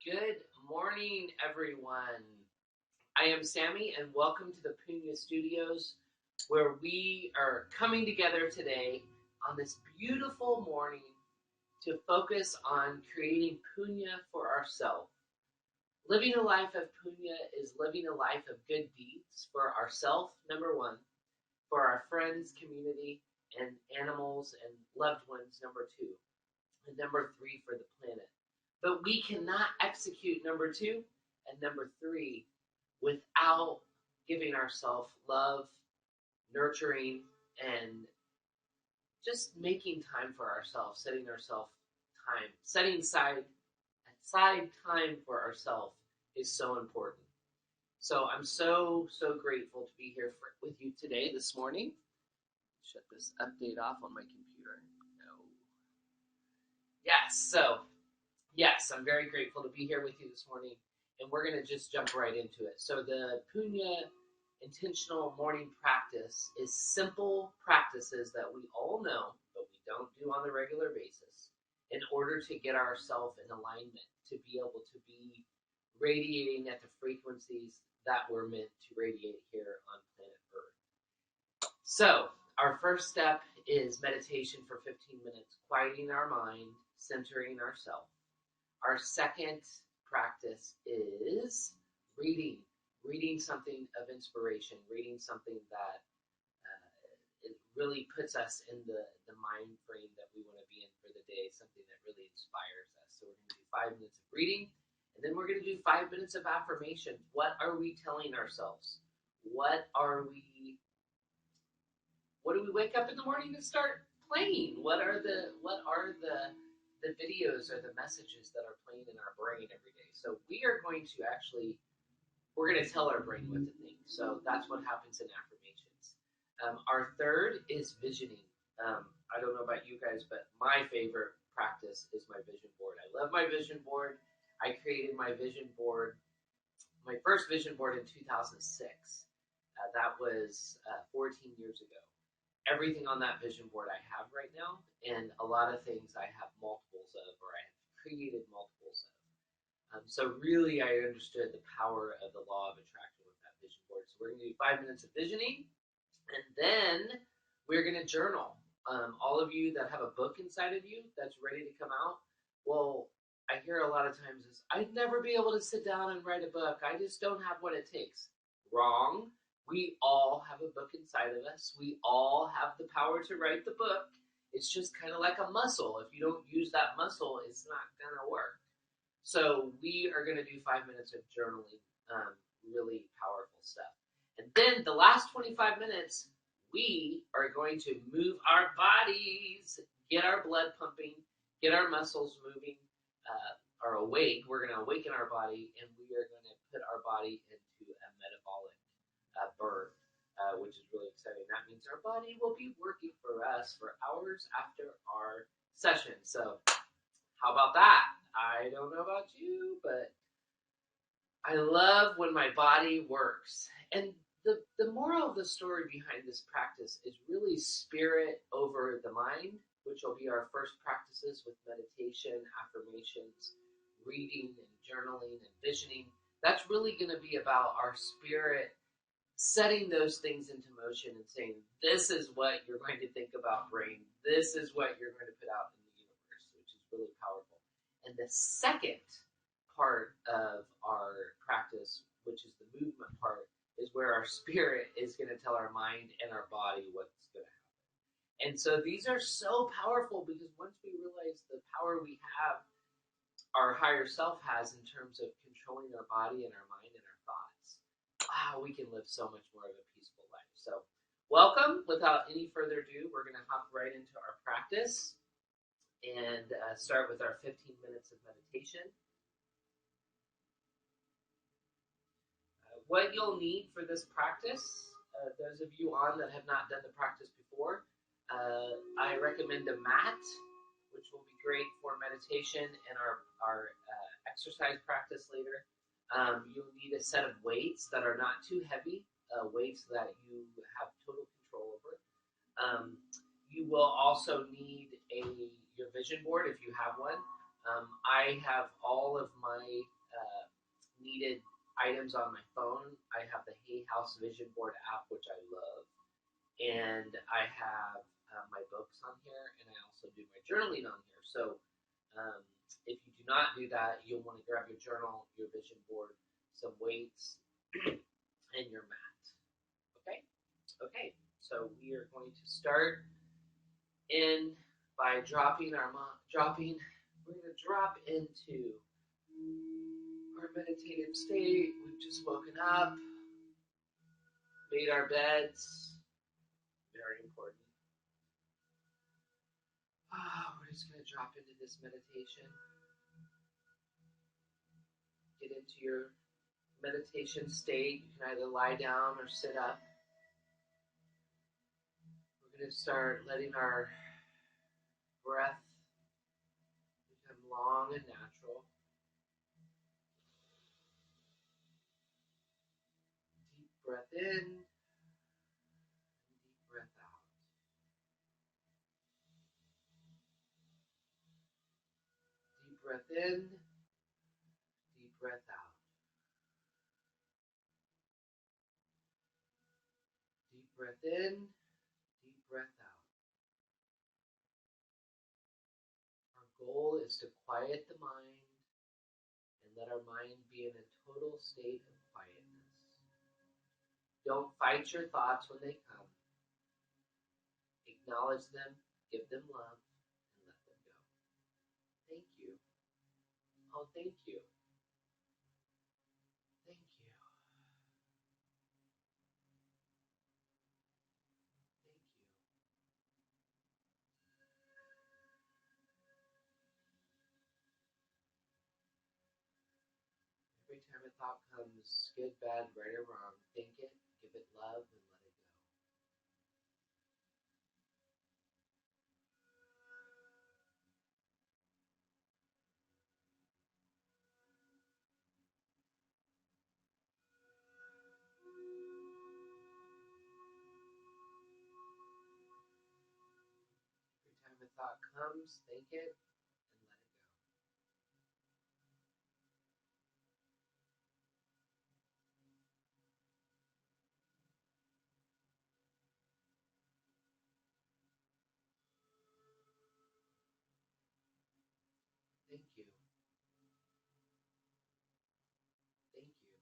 Good morning, everyone. I am Sammy, and welcome to the Punya Studios, where we are coming together today on this beautiful morning to focus on creating punya for ourselves. Living a life of punya is living a life of good deeds for ourselves, number one, for our friends, community, and animals and loved ones, number two, and number three, for the planet. But we cannot execute number two and number three without giving ourselves love, nurturing, and just making time for ourselves, setting aside time for ourselves is so important. So I'm so grateful to be here with you today, this morning. Shut this update off on my computer. No. Yes, I'm very grateful to be here with you this morning, and we're going to just jump right into it. So the Punya Intentional Morning Practice is simple practices that we all know, but we don't do on a regular basis, in order to get ourselves in alignment, to be able to be radiating at the frequencies that we're meant to radiate here on planet Earth. So our first step is meditation for 15 minutes, quieting our mind, centering ourselves. Our second practice is reading something of inspiration, reading something that it really puts us in the mind frame that we want to be in for the day, something that really inspires us. So we're going to do 5 minutes of reading, and then we're going to do 5 minutes of affirmation. What are we telling ourselves? What do we wake up in the morning and start playing? What are the videos or the messages that are playing in our brain every day? So we're going to tell our brain what to think. So that's what happens in affirmations. Our third is visioning. I don't know about you guys, but my favorite practice is my vision board. I love my vision board. I created my first vision board in 2006. That was 14 years ago. Everything on that vision board I have right now, and a lot of things I have multiples of, or I have created multiples of. So really, I understood the power of the law of attraction with that vision board. So we're going to do 5 minutes of visioning, and then we're going to journal. All of you that have a book inside of you that's ready to come out, well, I hear a lot of times is, I'd never be able to sit down and write a book. I just don't have what it takes. Wrong. We all have a book inside of us. We all have the power to write the book. It's just kind of like a muscle. If you don't use that muscle, it's not going to work. So we are going to do 5 minutes of journaling, really powerful stuff. And then the last 25 minutes, we are going to move our bodies, get our blood pumping, get our muscles moving, are awake. We're going to awaken our body, and we are going to put our body into a metabolic birth, which is really exciting. That means our body will be working for us for hours after our session. So how about that? I don't know about you, but I love when my body works. And the moral of the story behind this practice is really spirit over the mind, which will be our first practices with meditation, affirmations, reading and journaling and visioning. That's really going to be about our spirit setting those things into motion and saying, this is what you're going to think about, brain. This is what you're going to put out in the universe, which is really powerful. And the second part of our practice, which is the movement part, is where our spirit is going to tell our mind and our body what's going to happen. And so these are so powerful, because once we realize the power we have, our higher self has, in terms of controlling our body and our mind and our thoughts, wow, we can live so much more of a peaceful life. So welcome. Without any further ado, we're going to hop right into our practice and start with our 15 minutes of meditation. What you'll need for this practice, those of you on that have not done the practice before, I recommend a mat, which will be great for meditation and our exercise practice later. You'll need a set of weights that are not too heavy, weights that you have total control over. You will also need your vision board if you have one. I have all of my needed items on my phone. I have the Hay House Vision Board app, which I love, and I have my books on here, and I also do my journaling on here. So um, if you do not do that, you'll want to grab your journal, your vision board, some weights, and your mat. Okay? Okay, so we are going to start in by dropping. We're going to drop into our meditative state. We've just woken up, made our beds. Very important. We're just going to drop into this meditation. Get into your meditation state. You can either lie down or sit up. We're going to start letting our breath become long and natural. Deep breath in, deep breath out. Deep breath in, deep breath out. Deep breath in, deep breath out. Our goal is to quiet the mind and let our mind be in a total state of quietness. Don't fight your thoughts when they come. Acknowledge them, give them love, and let them go. Thank you. Oh, thank you. Thank you. Thank you. Every time a thought comes, good, bad, right, or wrong, think it, give it love, and let it go. Every time a thought comes, think it and let it go. Thank you. Thank you.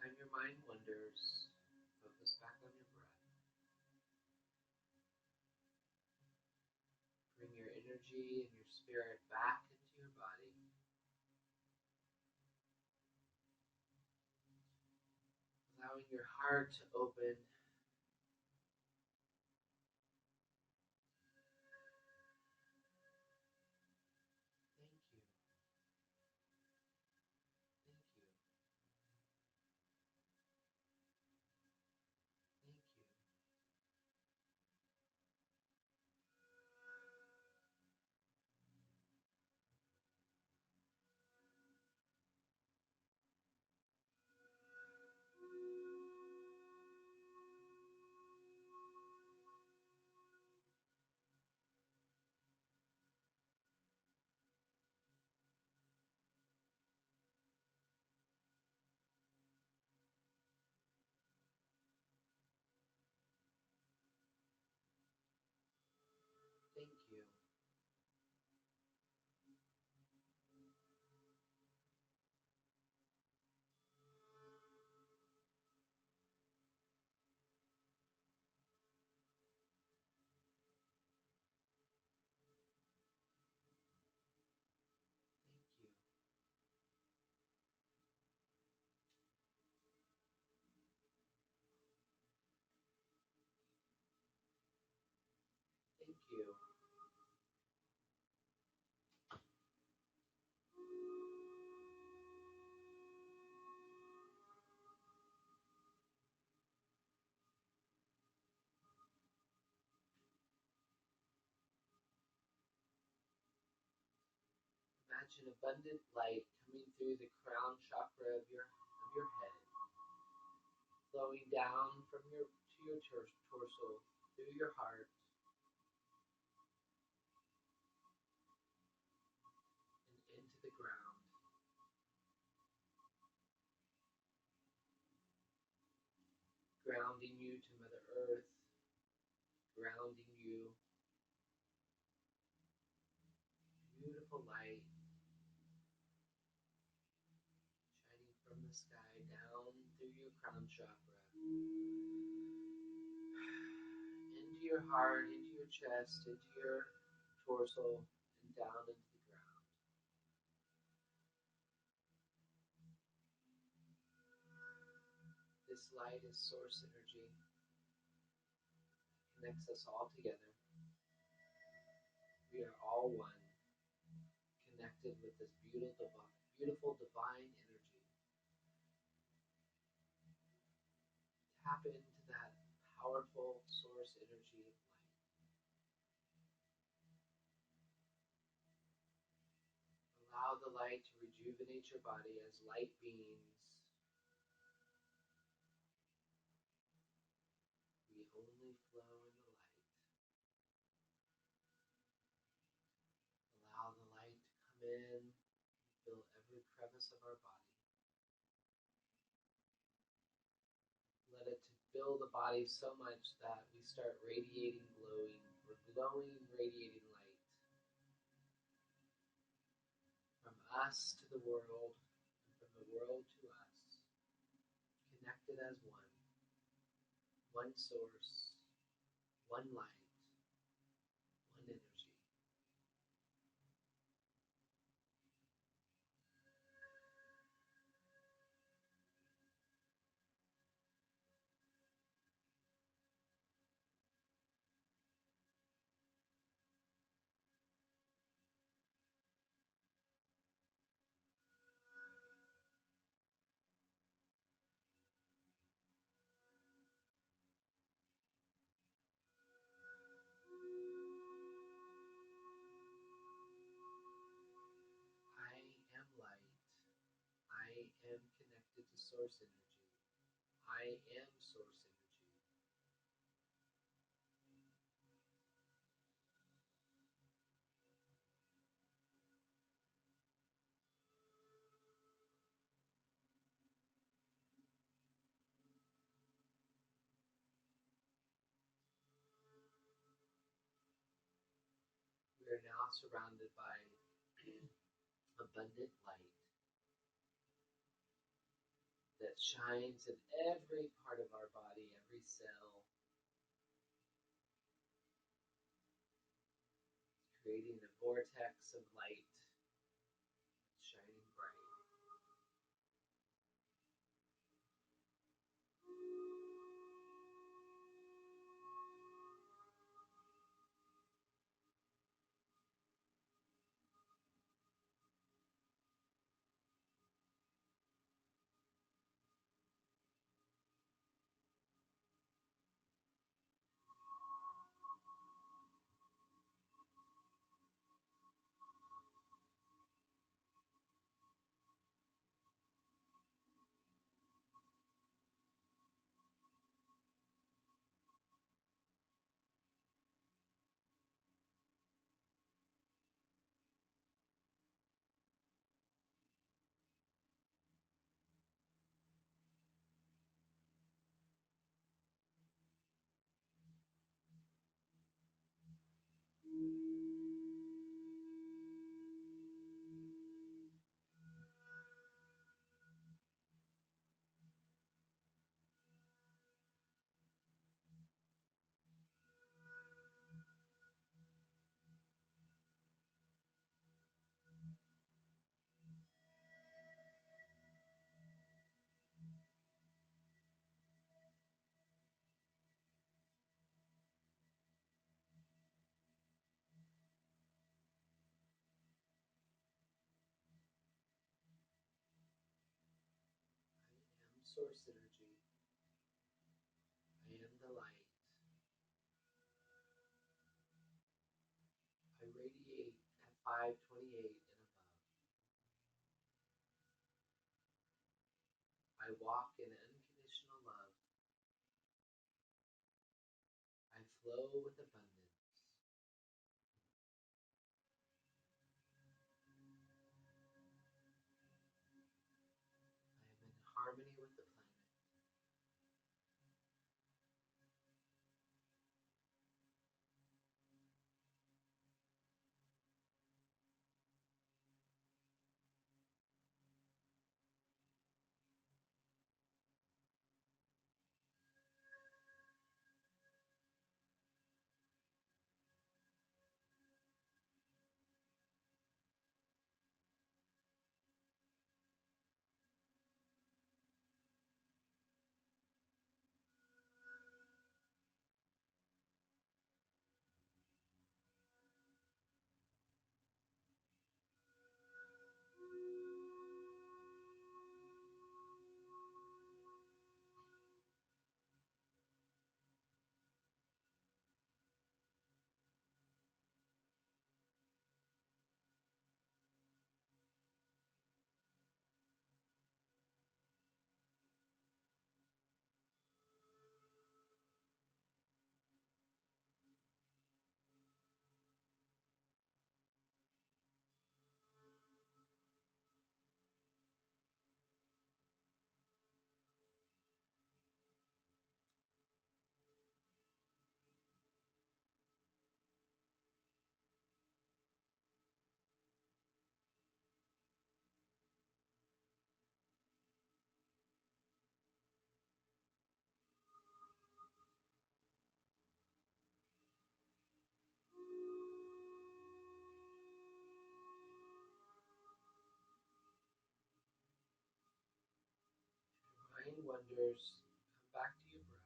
Anytime your mind wanders, focus back on your breath. Bring your energy and your spirit back into your body. Allowing your heart to open. Thank you. Thank you. Thank you. Thank you. Thank you. Thank you. Imagine abundant light coming through the crown chakra of your head, flowing down from your to your torso, through your heart, and into the ground, grounding you to Mother Earth, grounding you. Beautiful light shining from the sky down through your crown chakra, into your heart, into your chest, into your torso, and down into the ground. This light is source energy, connects us all together. We are all one, connected with this beautiful divine energy. Tap into that powerful source energy of light. Allow the light to rejuvenate your body as light beams. We only flow in the light. Allow the light to come in, fill every crevice of our body. Let it fill the body so much that we start radiating glowing. We're glowing, radiating light. From us to the world, and from the world to us. Connected as one. One source, one light, one energy. I am light. I am connected to source energy. I am source energy. We are now surrounded by abundant light. that shines in every part of our body, every cell, creating a vortex of light shining bright. I am source energy. I am the light. I radiate at 528 and above. I walk in unconditional love. I flow with abundance. I am in harmony with the planet. Mind wanders. Come back to your breath.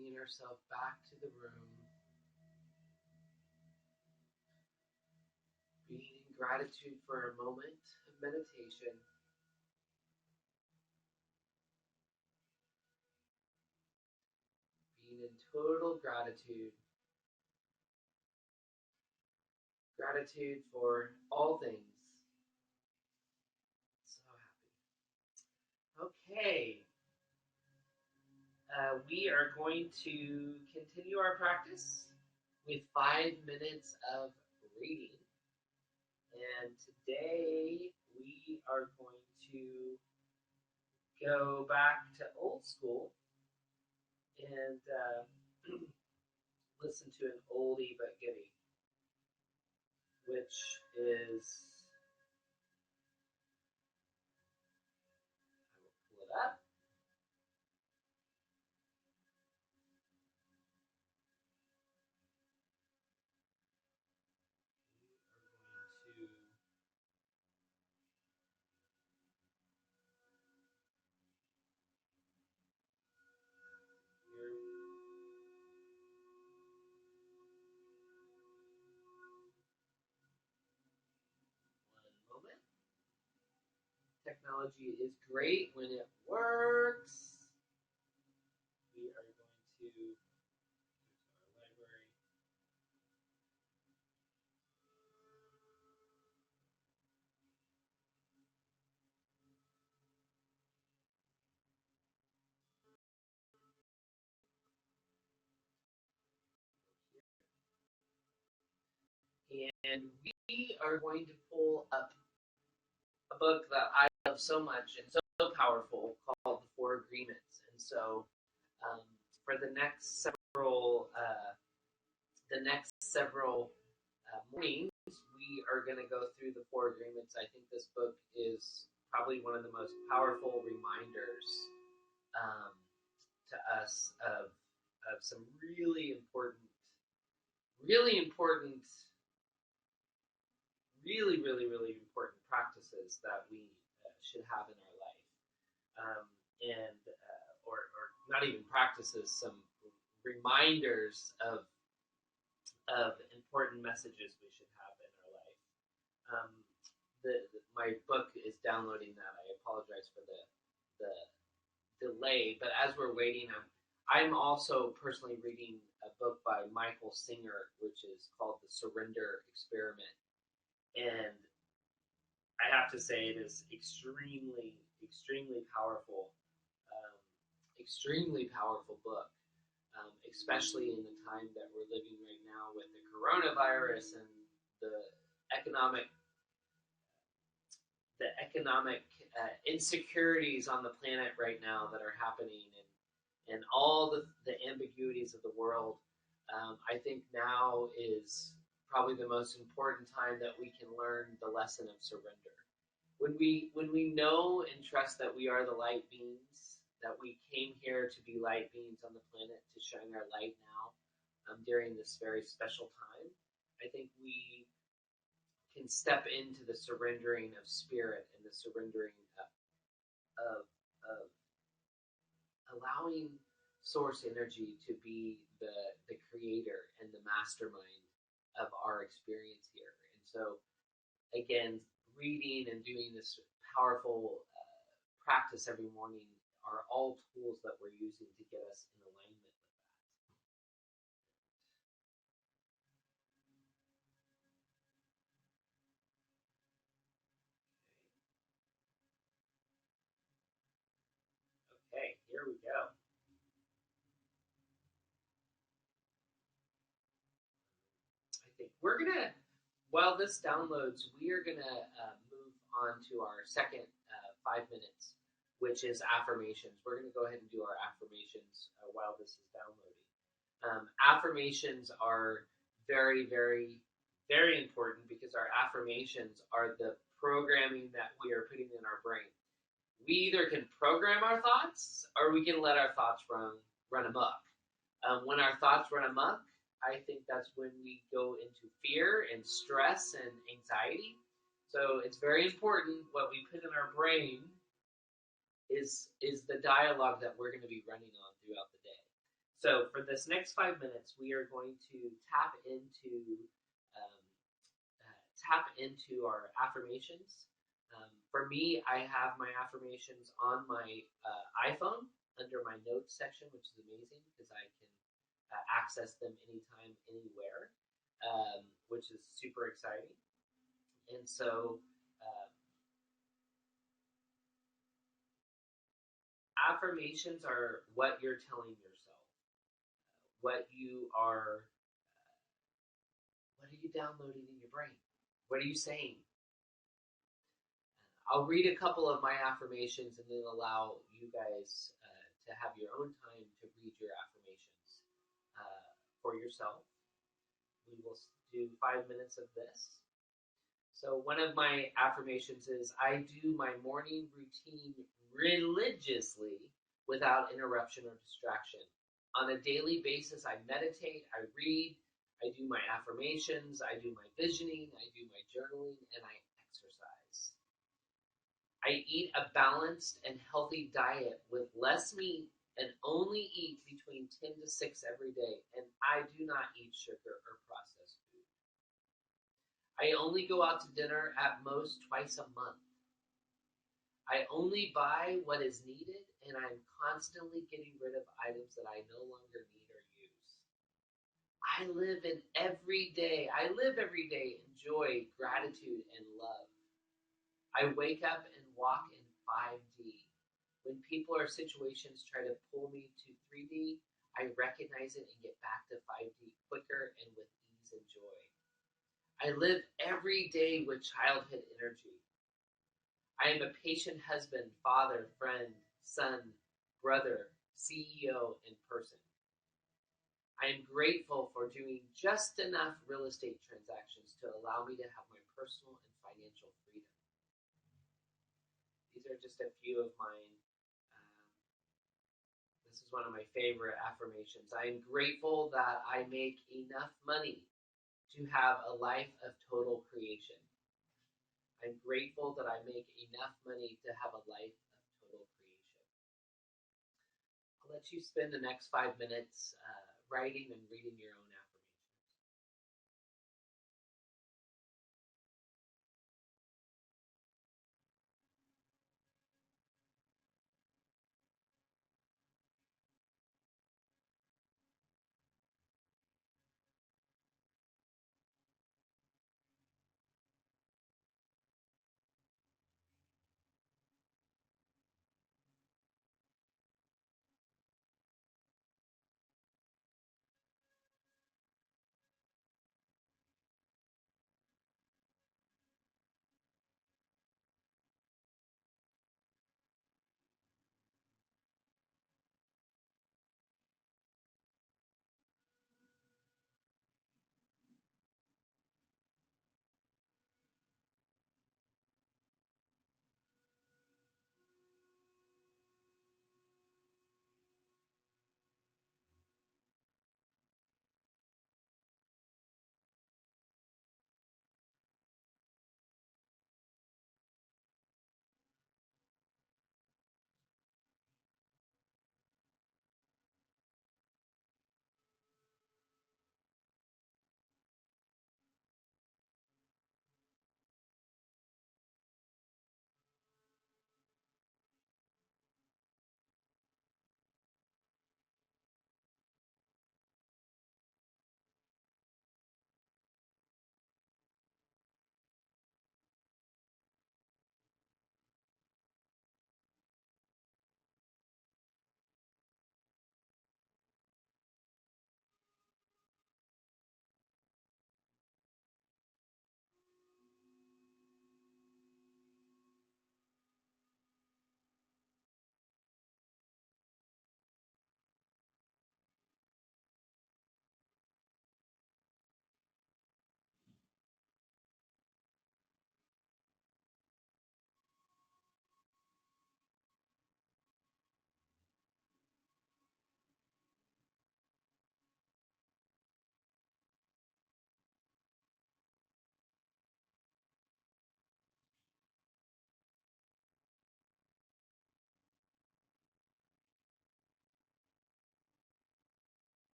bringing ourselves back to the room, being in gratitude for a moment of meditation. Being in total gratitude. Gratitude for all things. So happy. Okay. We are going to continue our practice with 5 minutes of reading. And today we are going to go back to old school and listen to an oldie but goodie, which is, I will pull it up. We are going to one moment. Technology is great when it works. We are going to go to our library. And we are going to pull up a book that I love so much and so powerful called The Four Agreements. And so for the next several mornings, we are going to go through the Four Agreements. I think this book is probably one of the most powerful reminders to us of some really important, really important practices that we should have in our life, or not even practices, some reminders of important messages we should have in our life. My book is downloading that. I apologize for the delay, but as we're waiting, I'm also personally reading a book by Michael Singer, which is called The Surrender Experiment. And I have to say it is extremely powerful, extremely powerful book, especially in the time that we're living right now with the coronavirus and the economic insecurities on the planet right now that are happening, and all the ambiguities of the world. I think now is probably the most important time that we can learn the lesson of surrender. When we know and trust that we are the light beings, that we came here to be light beings on the planet to shine our light now during this very special time, I think we can step into the surrendering of spirit and the surrendering of allowing source energy to be the creator and the mastermind of our experience here. And so, again, reading and doing this powerful practice every morning are all tools that we're using to get us in alignment with that. Okay, here we go. I think we're gonna, while this downloads, we are gonna move on to our second 5 minutes, which is affirmations. We're gonna go ahead and do our affirmations while this is downloading. Affirmations are very, very, very important because our affirmations are the programming that we are putting in our brain. We either can program our thoughts or we can let our thoughts run amok. When our thoughts run amok, I think that's when we go into fear and stress and anxiety. So it's very important what we put in our brain is the dialogue that we're going to be running on throughout the day. So for this next 5 minutes, we are going to um, tap into our affirmations. For me, I have my affirmations on my iPhone under my notes section, which is amazing because I can access them anytime, anywhere, which is super exciting. And so, affirmations are what you're telling yourself, what you are, what are you downloading in your brain? What are you saying? I'll read a couple of my affirmations and then allow you guys to have your own time to read your affirmations for yourself. We will do 5 minutes of this. So, one of my affirmations is I do my morning routine religiously without interruption or distraction. On a daily basis, I meditate, I read, I do my affirmations, I do my visioning, I do my journaling, and I exercise. I eat a balanced and healthy diet with less meat and only eat between 10 to 6 every day, and I do not eat sugar or processed food. I only go out to dinner at most twice a month. I only buy what is needed, and I'm constantly getting rid of items that I no longer need or use. I live every day in joy, gratitude, and love. I wake up and walk in 5D. When people or situations try to pull me to 3D, I recognize it and get back to 5D quicker and with ease and joy. I live every day with childhood energy. I am a patient husband, father, friend, son, brother, CEO, and person. I am grateful for doing just enough real estate transactions to allow me to have my personal and financial freedom. These are just a few of mine. This is one of my favorite affirmations. I am grateful that I make enough money to have a life of total creation. I'm grateful that I make enough money to have a life of total creation. I'll let you spend the next 5 minutes writing and reading your own affirmations.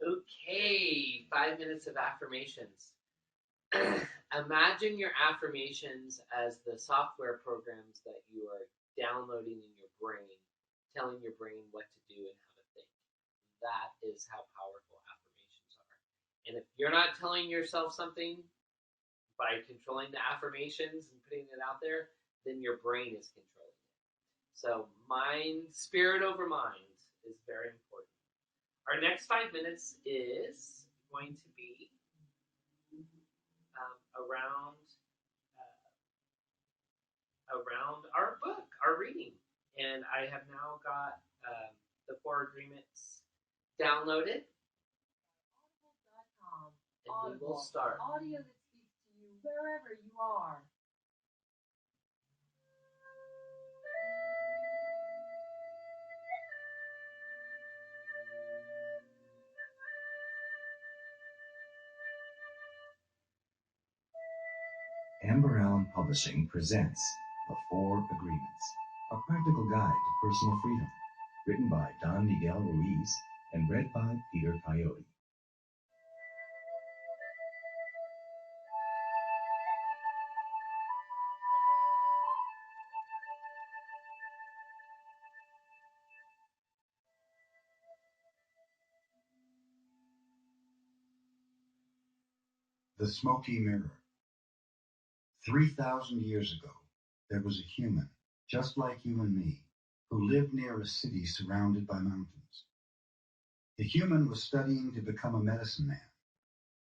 Okay, 5 minutes of affirmations. Imagine your affirmations as the software programs that you are downloading in your brain, telling your brain what to do and how to think. That is how powerful affirmations are. And if you're not telling yourself something by controlling the affirmations and putting it out there, then your brain is controlling it. So spirit over mind is very important. Our next 5 minutes is going to be around our book, our reading. And I have now got the 4 agreements downloaded. Audible.com. And we will start. Audio that speaks to you wherever you are. Amber Allen Publishing presents The 4 Agreements, a practical guide to personal freedom, written by Don Miguel Ruiz and read by Peter Coyote. The Smoky Mirror. 3,000 years ago, there was a human, just like you and me, who lived near a city surrounded by mountains. The human was studying to become a medicine man,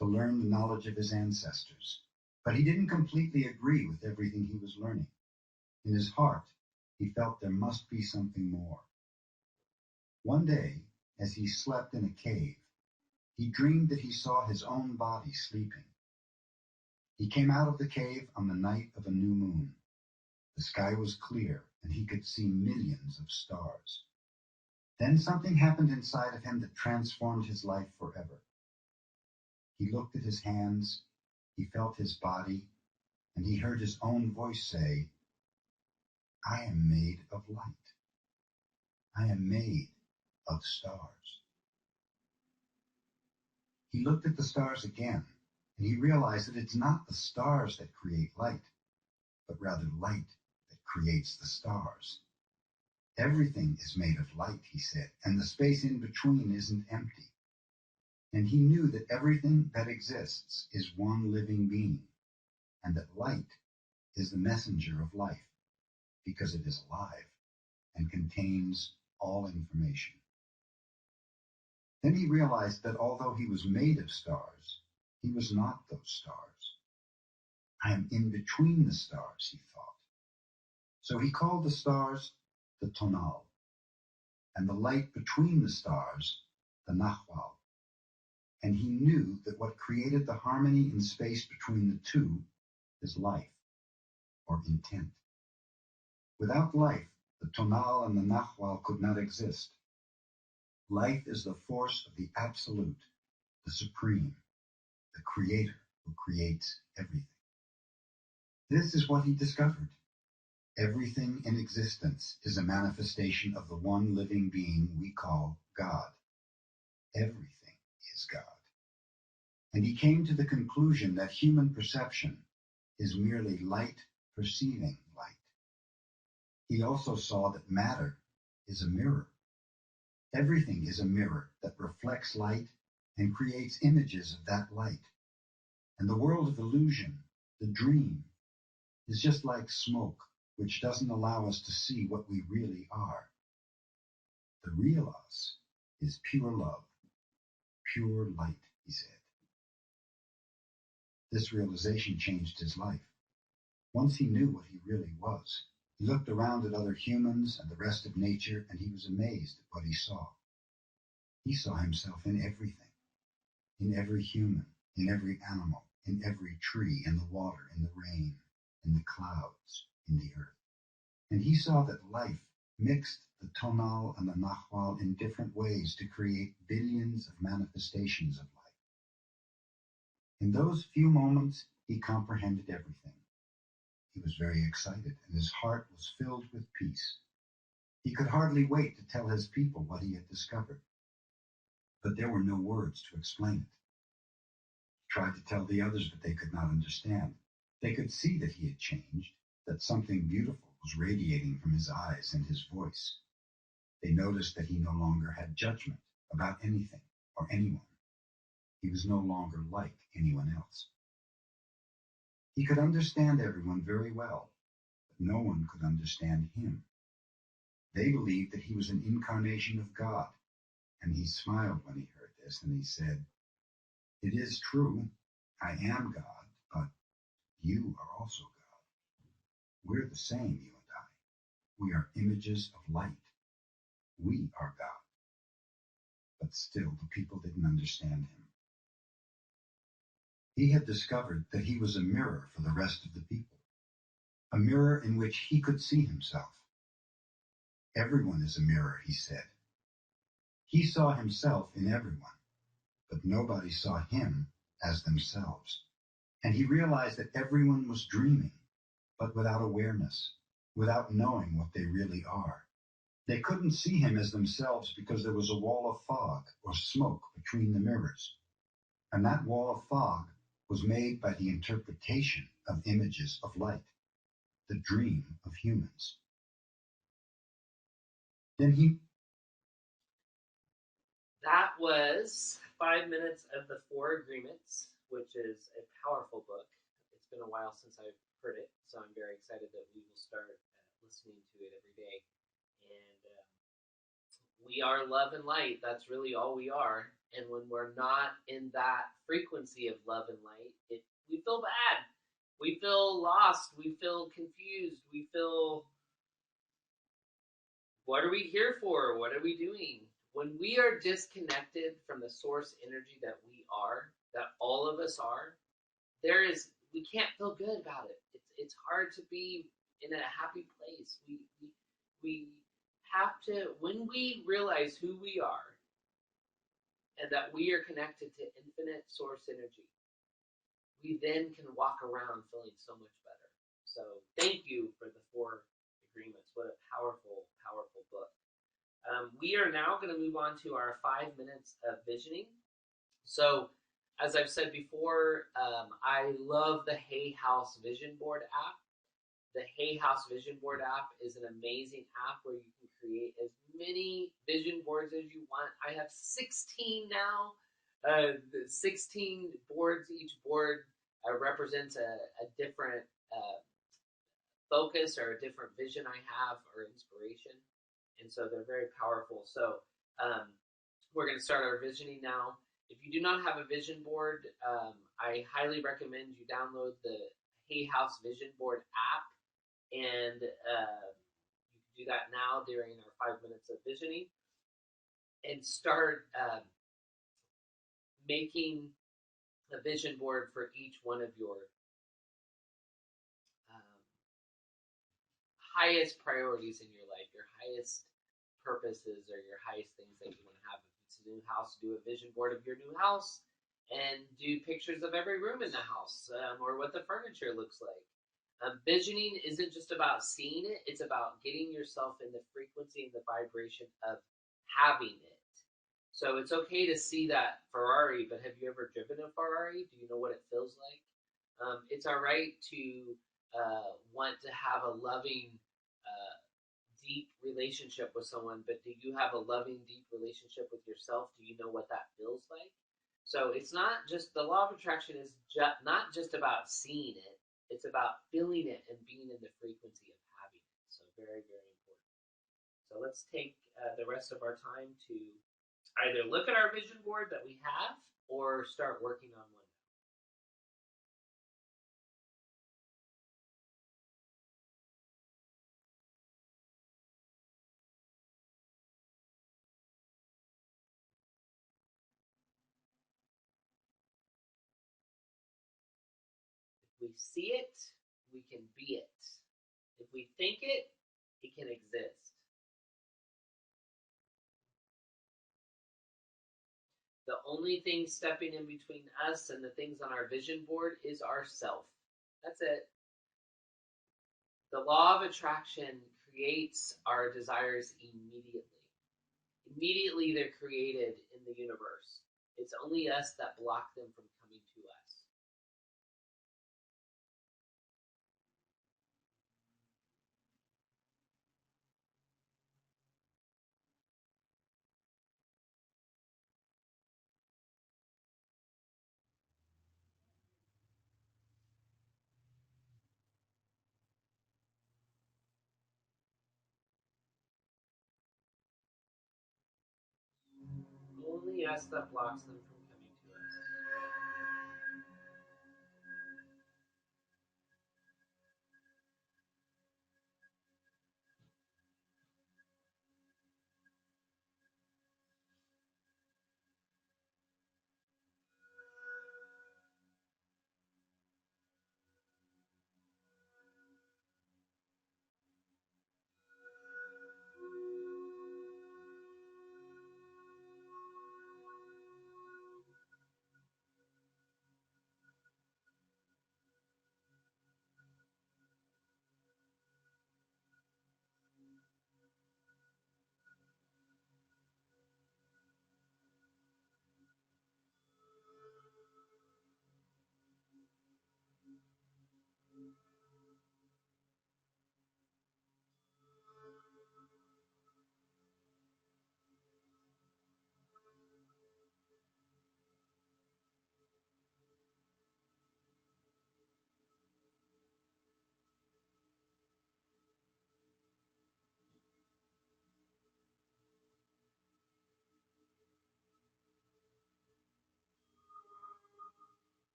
to learn the knowledge of his ancestors, but he didn't completely agree with everything he was learning. In his heart, he felt there must be something more. One day, as he slept in a cave, he dreamed that he saw his own body sleeping. He came out of the cave on the night of a new moon. The sky was clear, and he could see millions of stars. Then something happened inside of him that transformed his life forever. He looked at his hands, he felt his body, and he heard his own voice say, "I am made of light. I am made of stars." He looked at the stars again, and he realized that it's not the stars that create light, but rather light that creates the stars. Everything is made of light, he said, and the space in between isn't empty. And he knew that everything that exists is one living being, and that light is the messenger of life, because it is alive and contains all information. Then he realized that although he was made of stars, he was not those stars. I am in between the stars, he thought. So he called the stars the tonal, and the light between the stars the nahual. And he knew that what created the harmony in space between the two is life, or intent. Without life, the tonal and the nahual could not exist. Life is the force of the absolute, the supreme, the creator who creates everything. This is what he discovered. Everything in existence is a manifestation of the one living being we call God. Everything is God. And he came to the conclusion that human perception is merely light perceiving light. He also saw that matter is a mirror. Everything is a mirror that reflects light and creates images of that light. And the world of illusion, the dream, is just like smoke, which doesn't allow us to see what we really are. The real us is pure love, pure light, he said. This realization changed his life. Once he knew what he really was, he looked around at other humans and the rest of nature, and he was amazed at what he saw. He saw himself in everything, in every human, in every animal, in every tree, in the water, in the rain, in the clouds, in the earth. And he saw that life mixed the tonal and the nahual in different ways to create billions of manifestations of life. In those few moments, he comprehended everything. He was very excited, and his heart was filled with peace. He could hardly wait to tell his people what he had discovered. but there were no words to explain it. He tried to tell the others, but they could not understand. They could see that he had changed, that something beautiful was radiating from his eyes and his voice. They noticed that he no longer had judgment about anything or anyone. He was no longer like anyone else. He could understand everyone very well, but no one could understand him. They believed that he was an incarnation of God, and he smiled when he heard this, and he said, "It is true, I am God, but you are also God. We're the same, you and I. We are images of light. We are God." But still, the people didn't understand him. He had discovered that he was a mirror for the rest of the people, a mirror in which he could see himself. Everyone is a mirror, he said. He saw himself in everyone, but nobody saw him as themselves. And he realized that everyone was dreaming, but without awareness, without knowing what they really are. They couldn't see him as themselves because there was a wall of fog or smoke between the mirrors. And that wall of fog was made by the interpretation of images of light, the dream of humans. That was 5 Minutes of the Four Agreements, which is a powerful book. It's been a while since I've heard it, so I'm very excited that we will start listening to it every day. And we are love and light. That's really all we are. And when we're not in that frequency of love and light, we feel bad. We feel lost. We feel confused. We feel, what are we here for? What are we doing? When we are disconnected from the source energy that we are, that all of us are, we can't feel good about it. It's hard to be in a happy place. We have to, when we realize who we are and that we are connected to infinite source energy, we then can walk around feeling so much better. So thank you for the Four Agreements. What a powerful, powerful book. We are now going to move on to our 5 minutes of visioning. So, as I've said before, I love the Hay House Vision Board app. The Hay House Vision Board app is an amazing app where you can create as many vision boards as you want. I have 16 now. 16 boards. Each board represents a different focus or a different vision I have or inspiration. And so they're very powerful. So we're going to start our visioning now. If you do not have a vision board, I highly recommend you download the Hay House Vision Board app. And you can do that now during our 5 minutes of visioning. And start making a vision board for each one of your highest priorities in your life, your highest purposes or your highest things that you want to have. If it's a new house, do a vision board of your new house and do pictures of every room in the house or what the furniture looks like. Visioning isn't just about seeing it, it's about getting yourself in the frequency and the vibration of having it. So it's okay to see that Ferrari, but have you ever driven a Ferrari? Do you know what it feels like? It's all right to want to have a loving, deep relationship with someone, but do you have a loving, deep relationship with yourself? Do you know what that feels like? So it's not just, the law of attraction is not just about seeing it, it's about feeling it and being in the frequency of having it. So very, very important. So let's take the rest of our time to either look at our vision board that we have or start working on one. If we see it, we can be it. If we think it, it can exist. The only thing stepping in between us and the things on our vision board is ourself. That's it. The law of attraction creates our desires immediately. Immediately they're created in the universe. It's only us that block them from coming to us. Only us that blocks them from coming to us.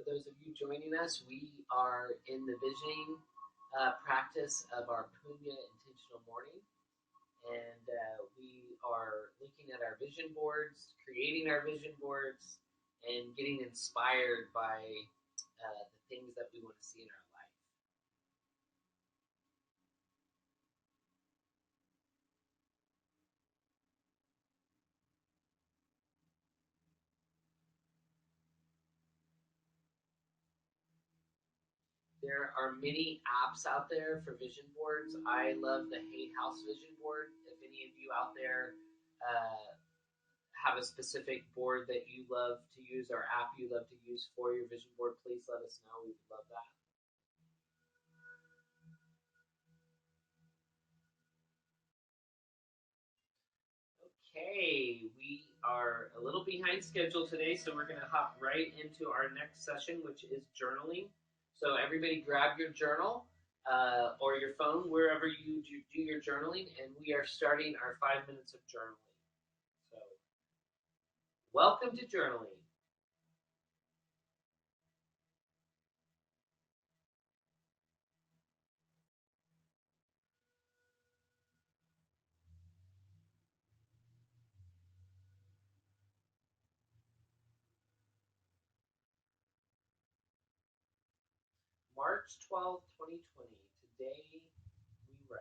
For those of you joining us, we are in the visioning practice of our Punya Intentional Morning. And we are looking at our vision boards, creating our vision boards, and getting inspired by the things that we want to see in our life. There are many apps out there for vision boards. I love the Hay House vision board. If any of you out there have a specific board that you love to use or app you love to use for your vision board, please let us know. We would love that. Okay, we are a little behind schedule today, so we're going to hop right into our next session, which is journaling. So everybody grab your journal or your phone, wherever you do your journaling, and we are starting our 5 minutes of journaling. So welcome to journaling. March 12th, 2020. Today we write.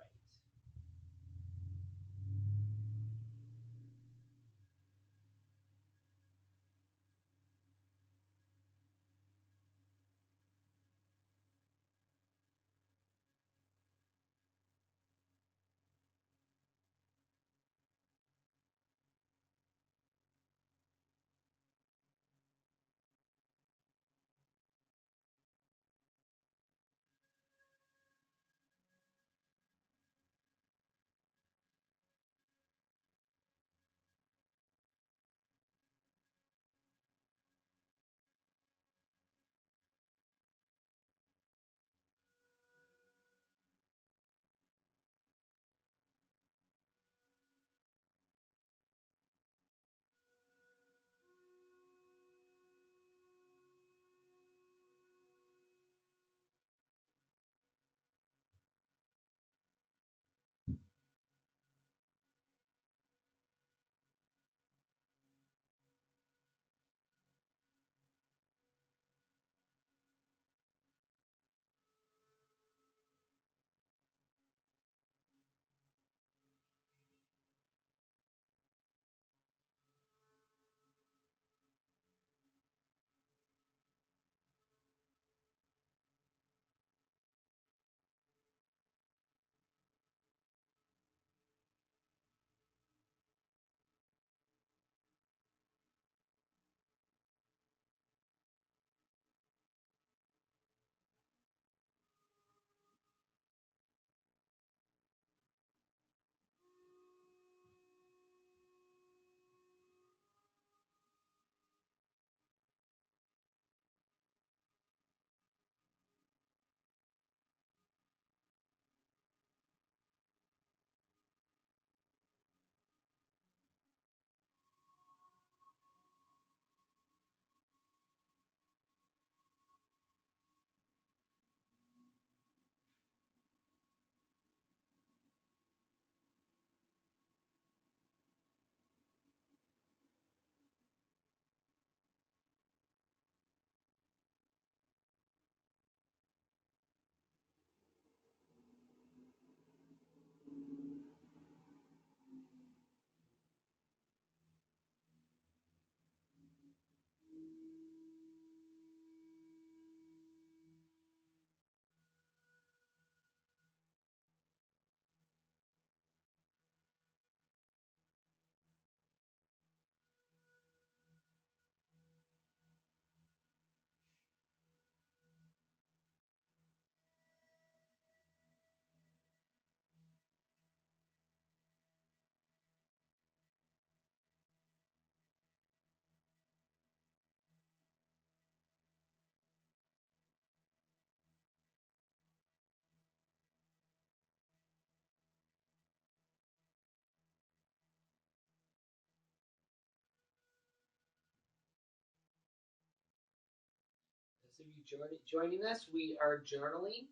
of you joining us. We are journaling,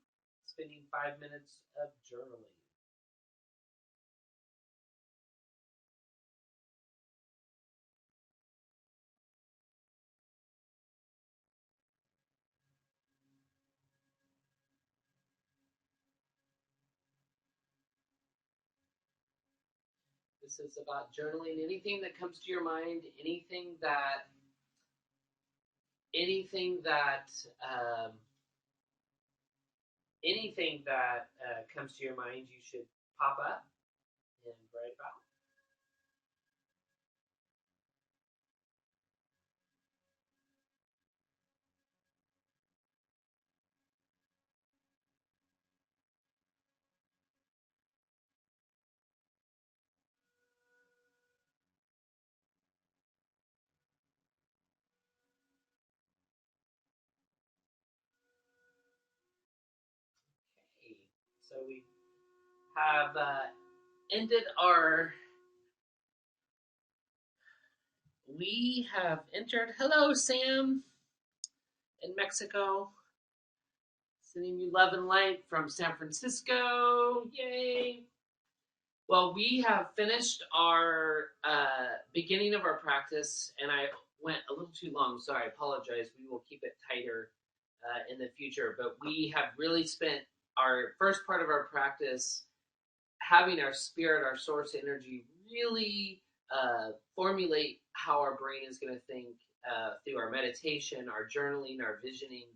spending 5 minutes of journaling. This is about journaling. Anything that comes to your mind, anything that comes to your mind, you should pop up and write about. Okay, so we have entered. Hello, Sam, in Mexico. Sending you love and light from San Francisco. Yay! Well, we have finished our beginning of our practice, and I went a little too long, so I apologize. We will keep it tighter in the future, but we have really spent our first part of our practice having our spirit, our source energy, really formulate how our brain is going to think through our meditation, our journaling, our visioning,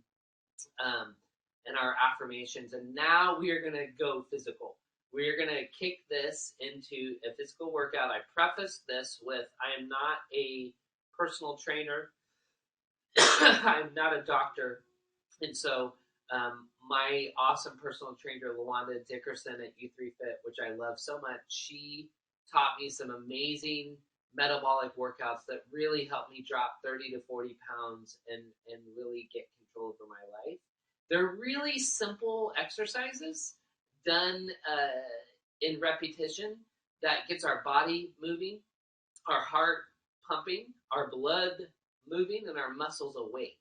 and our affirmations. And now we are going to go physical. We are going to kick this into a physical workout. I prefaced this with, I am not a personal trainer. I'm not a doctor. And so my awesome personal trainer, Luanda Dickerson at U3 Fit, which I love so much, she taught me some amazing metabolic workouts that really helped me drop 30 to 40 pounds and really get control over my life. They're really simple exercises done in repetition that gets our body moving, our heart pumping, our blood moving, and our muscles awake.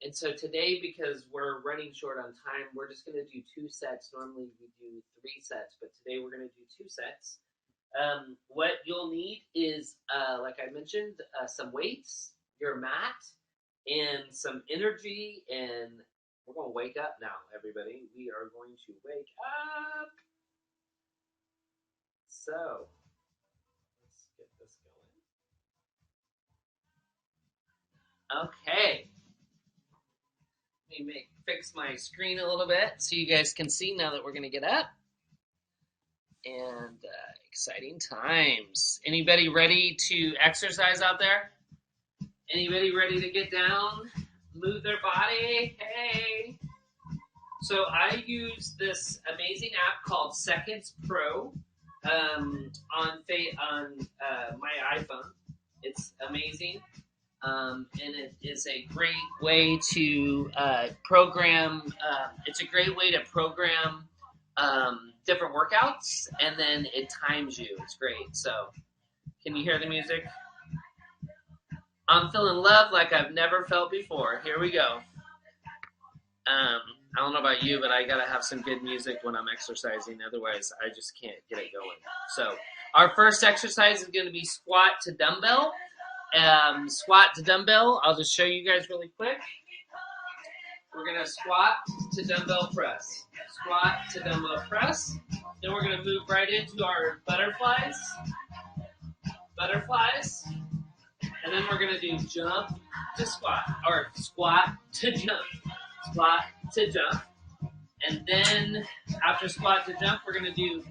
And so today, because we're running short on time, we're just going to do 2 sets. Normally we do 3 sets, but today we're going to do 2 sets. What you'll need is, like I mentioned, some weights, your mat, and some energy. And we're going to wake up now, everybody. We are going to wake up. So let's get this going. Okay. Let me fix my screen a little bit so you guys can see now that we're going to get up. And exciting times. Anybody ready to exercise out there? Anybody ready to get down, move their body? Hey. So I use this amazing app called Seconds Pro on my iPhone. It's amazing. And it is a great way to program. It's a great way to program different workouts, and then it times you. It's great. So, can you hear the music? I'm feeling love like I've never felt before. Here we go. I don't know about you, but I gotta have some good music when I'm exercising. Otherwise, I just can't get it going. So, our first exercise is going to be squat to dumbbell. Squat to dumbbell. I'll just show you guys really quick. We're going to squat to dumbbell press. Squat to dumbbell press. Then we're going to move right into our butterflies. Butterflies. And then we're going to do jump to squat. Or squat to jump. Squat to jump. And then after squat to jump, we're going to do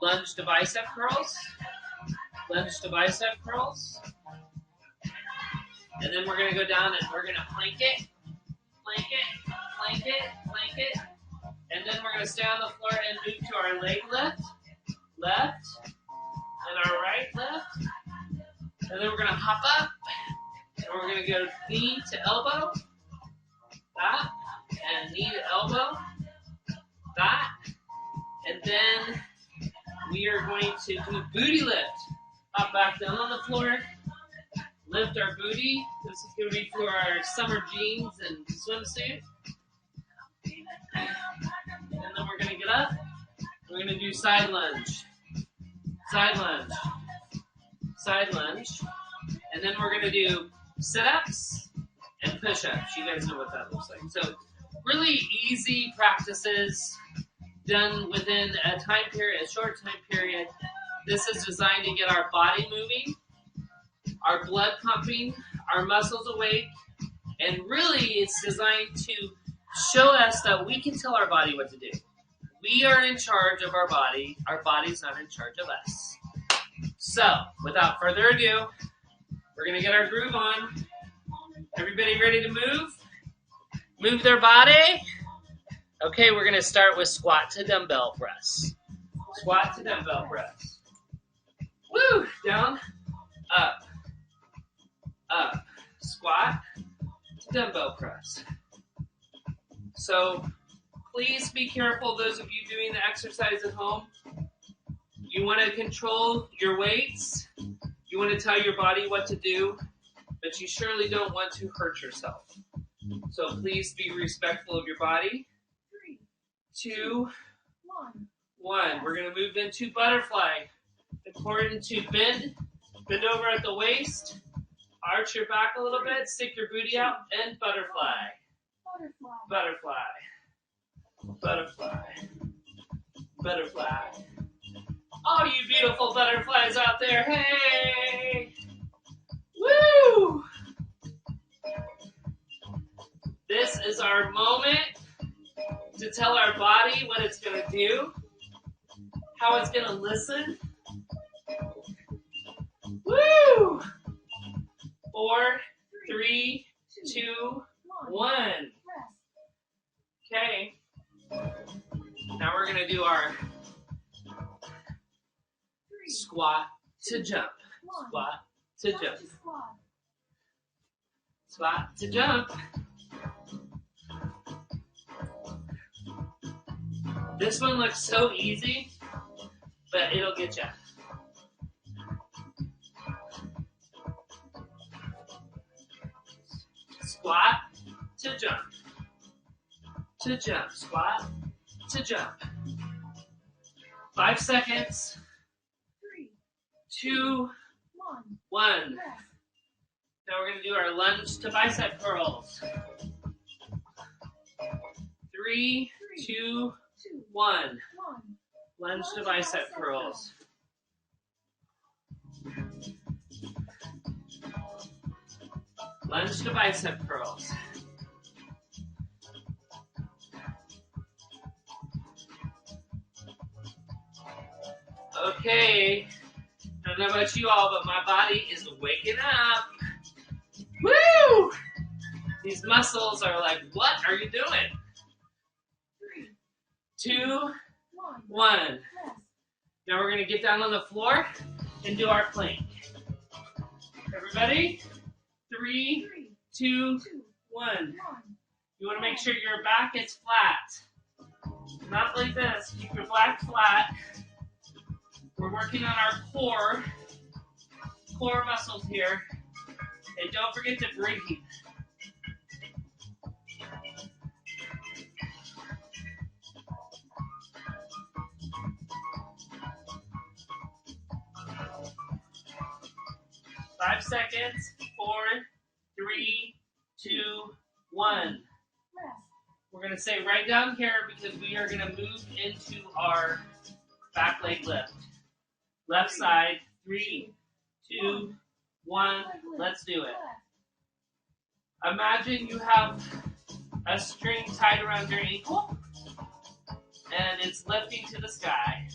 lunge to bicep curls. Lunge to bicep curls. And then we're going to go down and we're going to plank it, plank it, plank it, plank it. And then we're going to stay on the floor and move to our leg lift, left, and our right lift. And then we're going to hop up, and we're going to go knee to elbow, that, and knee to elbow, that. And then we are going to do booty lift. Hop back down on the floor. lift our booty. This is going to be for our summer jeans and swimsuit. And then we're going to get up. We're going to do side lunge. Side lunge. Side lunge. And then we're going to do sit-ups and push-ups. You guys know what that looks like. So really easy practices done within a time period, a short time period. This is designed to get our body moving, our blood pumping, our muscles awake, and really it's designed to show us that we can tell our body what to do. We are in charge of our body. Our body's not in charge of us. So, without further ado, we're going to get our groove on. Everybody ready to move? Move their body. Okay, we're going to start with squat to dumbbell press. Squat to dumbbell press. Woo! Down, up, up. Squat to dumbbell press. So please be careful, those of you doing the exercise at home. You want to control your weights. You want to tell your body what to do, but you surely don't want to hurt yourself. So please be respectful of your body. 3, 2, 1. We're going to move into butterfly. Important to bend over at the waist, arch your back a little bit, stick your booty out, and butterfly. Butterfly. Butterfly. Butterfly. All you beautiful butterflies out there, hey! Woo! This is our moment to tell our body what it's going to do, how it's going to listen. Woo! 4, 3, 2, 1. Okay. Now we're going to do our squat to jump. Squat to jump. Squat to jump. This one looks so easy, but it'll get you. Squat to jump. To jump. Squat to jump. 5 seconds. 3, 2, 1. Now we're going to do our lunge to bicep curls. 3, 2, 1. Lunge to bicep curls. Lunge to bicep curls. Okay, I don't know about you all, but my body is waking up. Woo! These muscles are like, what are you doing? 3, 2, 1. Now we're going to get down on the floor and do our plank. Everybody? 3, 2, 1. You want to make sure your back is flat. Not like this. Keep your back flat. We're working on our core muscles here. And don't forget to breathe. Five seconds. 4, 3, 2, 1. We're going to stay right down here because we are going to move into our back leg lift. Left side. 3, 2, 1. Let's do it. Imagine you have a string tied around your ankle and it's lifting to the sky.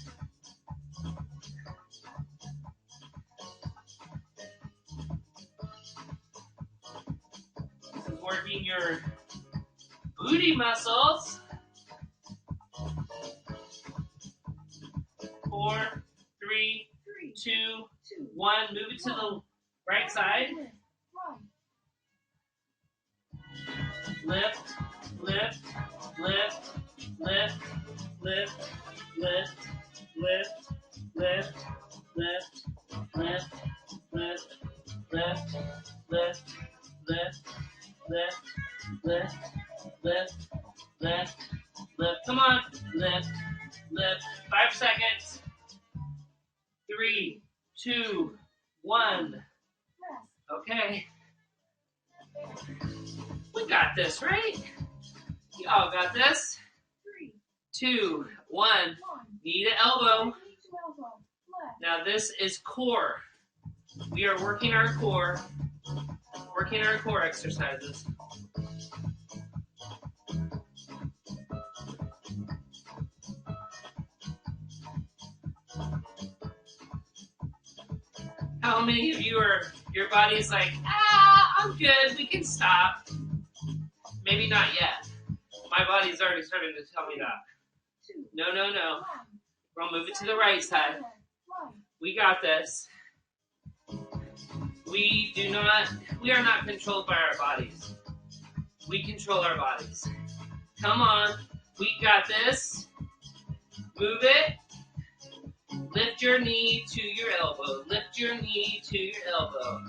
This is working your booty muscles. 4, 3, 2, 1. Move it to the right side. Lift, lift, lift, lift, lift, lift, lift, lift, lift, lift, lift, lift, lift, lift, lift, lift, lift, lift, lift. Come on, lift, lift. 5 seconds. 3, 2, 1. Okay. We got this, right? You all got this? 3, 2, 1. Knee to elbow. Now this is core. We are working our core exercises. How many of you are, your body's like, I'm good, we can stop. Maybe not yet. My body's already starting to tell me that. No. We're gonna move it to the right side. We got this. We are not controlled by our bodies. We control our bodies. Come on, we got this. Move it. Lift your knee to your elbow. Lift your knee to your elbow.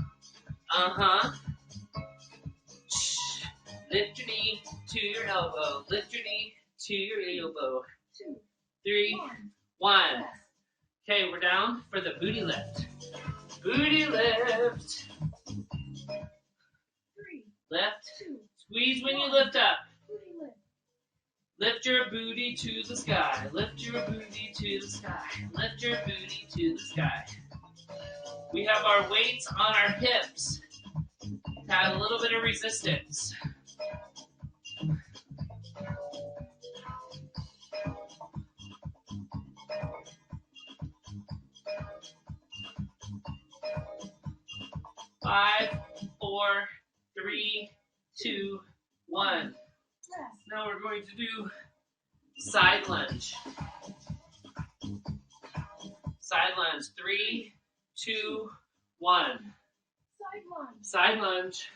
Lift your knee to your elbow. Lift your knee to your elbow. 2, 3, 1. Okay, we're down for the booty lift. Booty lift. 3, Lift. 2, Squeeze when you lift up. booty lift. Lift your booty to the sky. Lift your booty to the sky. Lift your booty to the sky. We have our weights on our hips to add a little bit of resistance. Five, 4, 3, 2, 1. Now we're going to do side lunge. Side lunge. 3, 2, 1. Side lunge. Side lunge.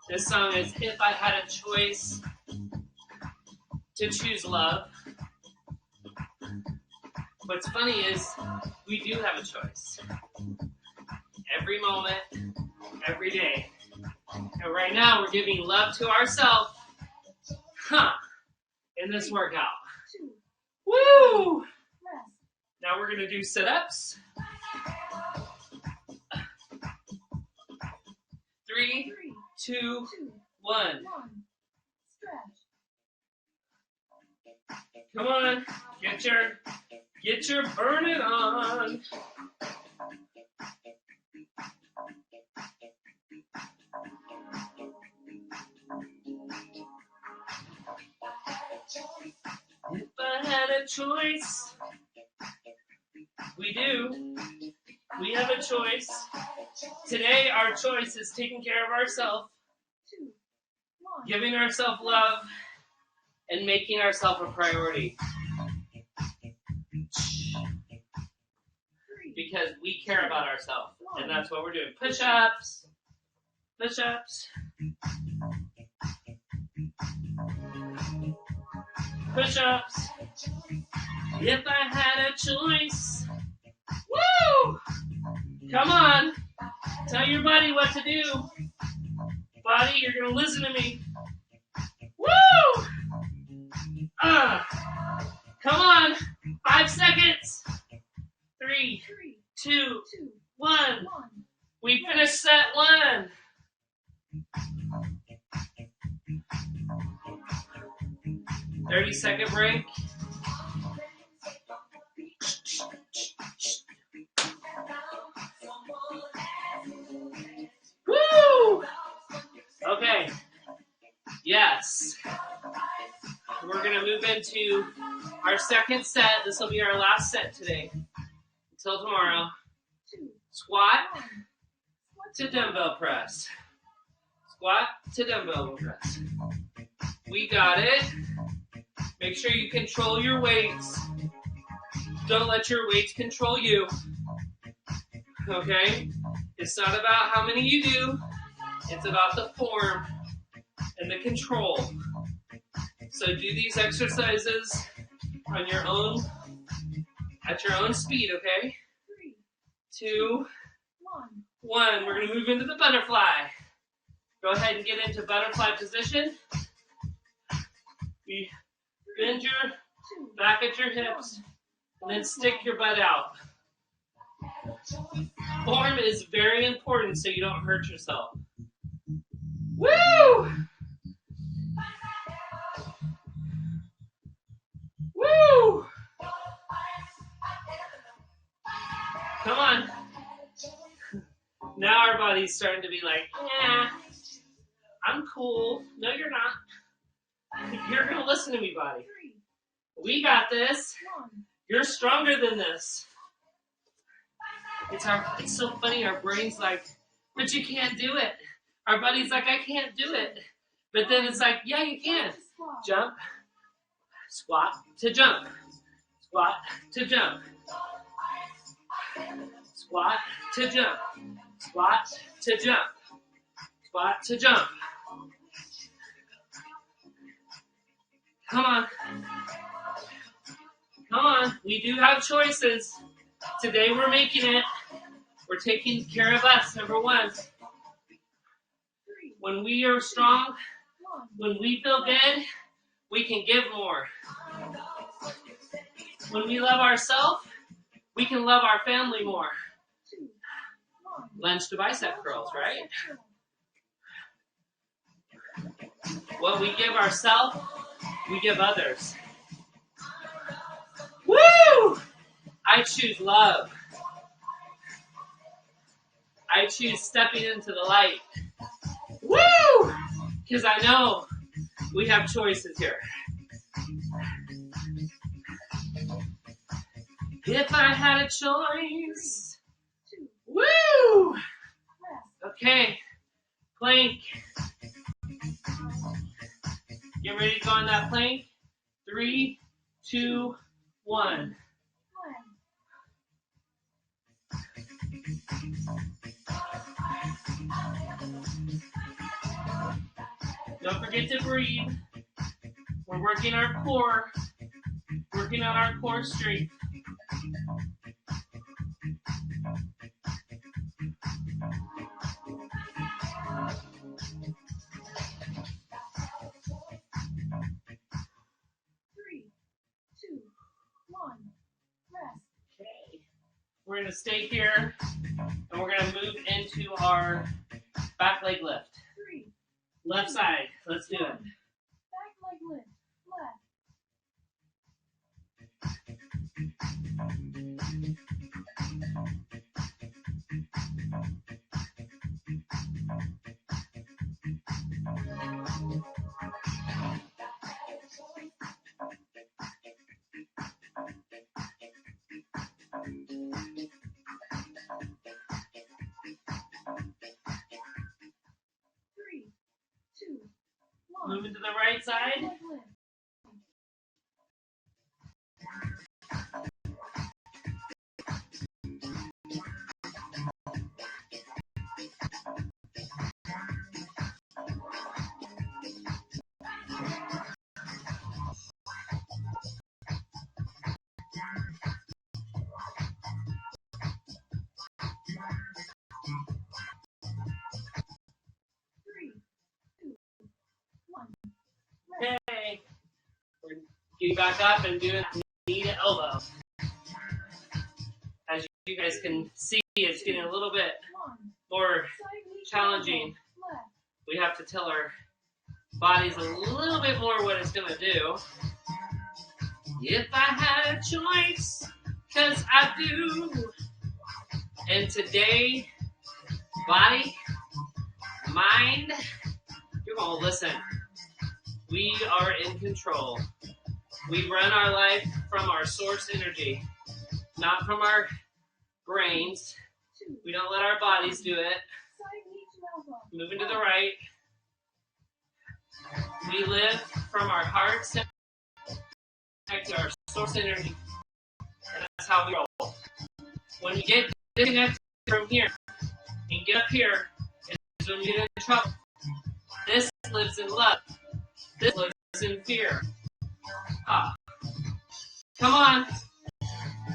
This song is If I Had a Choice to Choose Love. What's funny is we do have a choice. Every moment, every day. And right now we're giving love to ourselves. In this workout. 2, Woo! rest. Now we're going to do sit-ups. 3, 2, 2, 1. 1. Stretch. Come on, get your burning on. If I had a choice, we do. We have a choice. Today, our choice is taking care of ourselves, 2, 1. giving ourselves love, and making ourselves a priority. 3, Because we care about ourselves, and that's what we're doing. Push-ups, push-ups, push-ups. If I had a choice, woo! Come on, tell your body what to do. Body, you're gonna listen to me. Woo! Come on, 5 seconds. 3, 2, 2, 1. 1. We finished set 1. "30-second break. Woo! Okay. Yes. We're going to move into our second set. This will be our last set today. Until tomorrow. 2, Squat 1. to dumbbell press. Squat to dumbbell press. We got it. Make sure you control your weights. Don't let your weights control you. Okay? It's not about how many you do. It's about the form and the control. So do these exercises on your own At your own speed, okay? 3, 2, 1. 1. We're going to move into the butterfly. Go ahead and get into butterfly position. We bend your 2, back at your hips, and then stick your butt out. Form is very important so you don't hurt yourself. Woo! Woo! Come on. Now our body's starting to be like, yeah, I'm cool. No, you're not. You're going to listen to me, body. 3, We got this. 1. You're stronger than this. It's so funny. Our brain's like, but you can't do it. Our body's like, I can't do it. But then it's like, yeah, you can. Jump, squat to jump, squat to jump, squat to jump, squat to jump, squat to jump. Come on. Come on. We do have choices. Today we're making it. We're taking care of us, number 1. 3, When we are strong, 1. when we feel good, we can give more. When we love ourselves, we can love our family more. 2, 1. Lunge to bicep curls, right? What we give ourselves, we give others. Woo! I choose love. I choose stepping into the light. Woo! Because I know we have choices here. If I had a choice. 2, Woo! rest. Okay. Plank. Get ready to go on that plank. 3, 2, 1. Don't forget to breathe. We're working our core. Working on our core strength. We're going to stay here, and we're going to move into our back leg lift. 3, Left side. Let's do it. Back leg lift. Left. Move into the right side. Leg lift. Okay. We're getting back up and doing knee to elbow. As you guys can see, it's getting a little bit more challenging. We have to tell our bodies a little bit more what it's going to do. If I had a choice, 'cause I do. And today, body, mind, you're going to listen. We are in control. We run our life from our source energy, not from our brains. We don't let our bodies do it. Moving to the right. We live from our heart center to our source energy. And that's how we roll. When you get disconnected from here and get up here, is when you get in trouble. This lives in love. This lives in fear. Ah. Come on.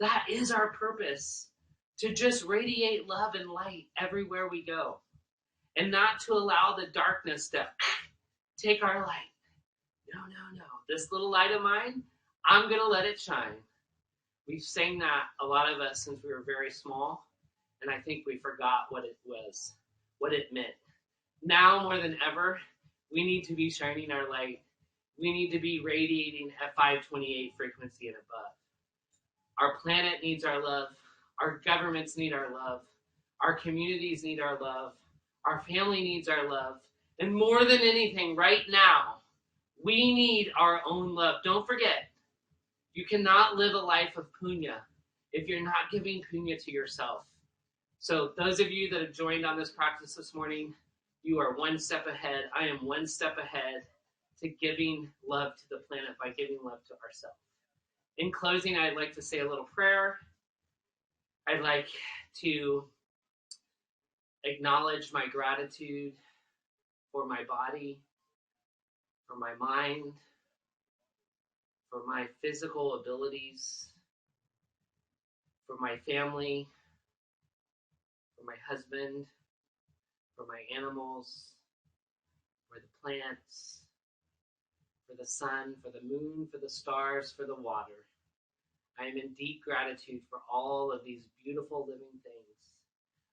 That is our purpose, to just radiate love and light everywhere we go, and not to allow the darkness to take our light. No, no, no. This little light of mine, I'm going to let it shine. We've sang that, a lot of us, since we were very small, and I think we forgot what it was, what it meant. Now more than ever, we need to be shining our light. We need to be radiating at 528 frequency and above. Our planet needs our love. Our governments need our love. Our communities need our love. Our family needs our love. And more than anything, right now, we need our own love. Don't forget, you cannot live a life of punya if you're not giving punya to yourself. So those of you that have joined on this practice this morning, you are one step ahead. I am one step ahead to giving love to the planet by giving love to ourselves. In closing, I'd like to say a little prayer. I'd like to acknowledge my gratitude for my body, for my mind, for my physical abilities, for my family, for my husband, for my animals, for the plants, for the sun, for the moon, for the stars, for the water. I am in deep gratitude for all of these beautiful living things.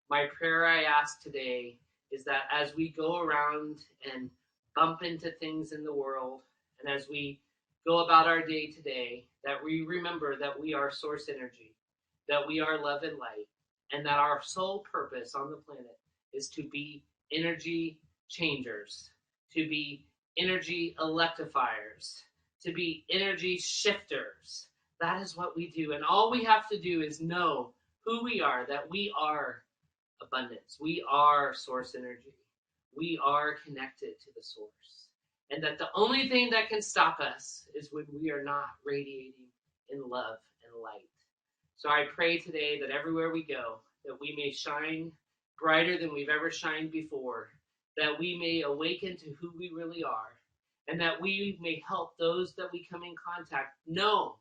My prayer I ask today is that as we go around and bump into things in the world, and as we go about our day today, that we remember that we are source energy, that we are love and light, and that our sole purpose on the planet is to be energy changers, to be energy electrifiers, to be energy shifters. That is what we do. And all we have to do is know who we are, that we are abundance. We are source energy. We are connected to the source. And that the only thing that can stop us is when we are not radiating in love and light. So I pray today that everywhere we go, that we may shine brighter than we've ever shined before, that we may awaken to who we really are, and that we may help those that we come in contact know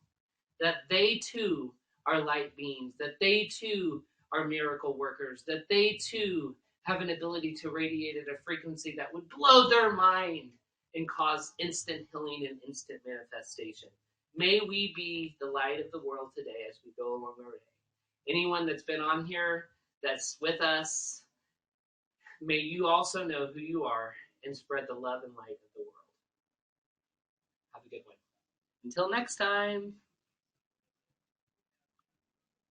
that they too are light beings, that they too are miracle workers, that they too have an ability to radiate at a frequency that would blow their mind and cause instant healing and instant manifestation. May we be the light of the world today as we go along our day. Anyone that's been on here, that's with us, may you also know who you are and spread the love and light of the world. Have a good one. Until next time.